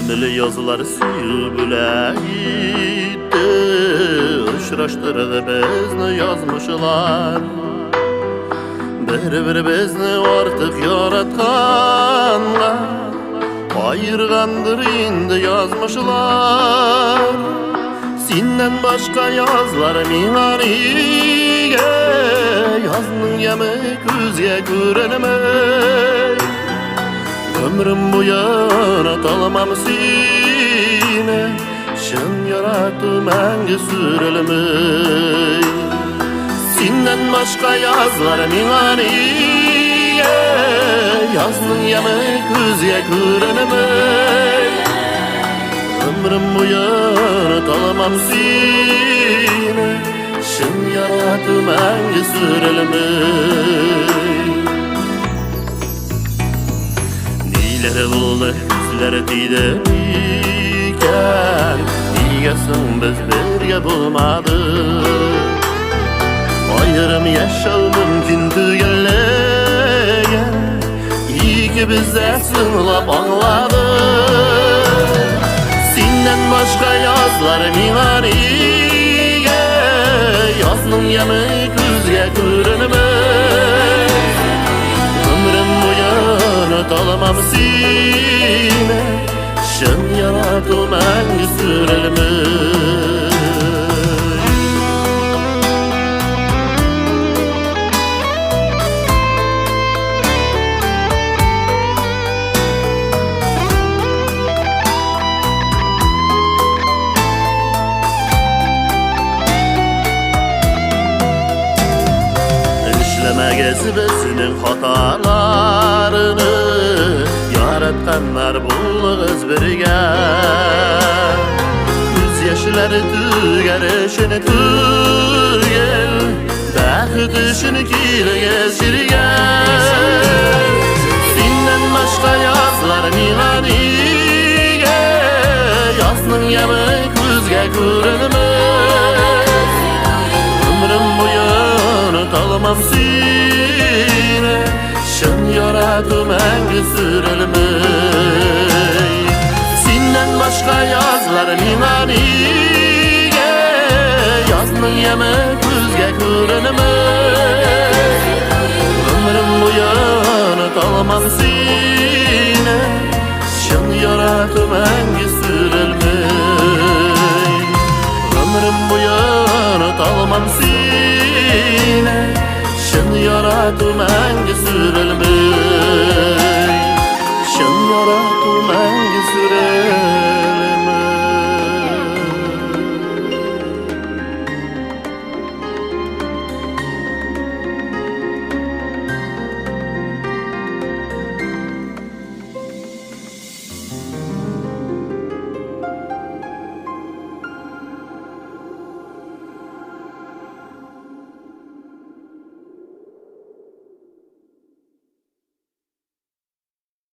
Emili yazılar sübüleydi, Uçraştırdı bizni yazmışlar. Bir bizni artık yaratkanlar, ayırgandır indi yazmışlar. Senden başka yazlar minariye, Yazının yemek yüzge görünemey. Ömrüm bu yana talamam sine, Şın yarattım hangi sürelimi. Senden başka yazlar minariye, Yazının yemek yüzge görünemey. Ömrüm bu yana talamam sine, Şın yarattım hangi sürelimi. Nilere buldu, yüzlere didemiken, Niyesin biz birge bulmadık. Ayrım yaşav mümkün tügeleyen, İyi ki bizde sınlap anladık. Senden başka yazlar minariye, Yazının yemek yüzge görünemez. Ömrüm bu yana talamam sine, Şın yarattım hangi sürelimi. Gezibesinin hatalarını yaratkanlar bulduğuz birge. Yüz yaşları tüger işini tügel, Bəxit işini kile geçirgen. Senden başka yazlar minariye, Yazının yemek yüzge görünemez. Ömrüm bu yana talamam sine, Şın yarattım hangi sürelimi. Senden başka yazlar minariye, Yazının yemek yüzge görünemez. Ömrüm bu yana talamam sine, Şın yarattım hangi sürelimi. Ömrüm bu yana talamam sine, Şın yarattım hangi sürelimi. Şın yarattım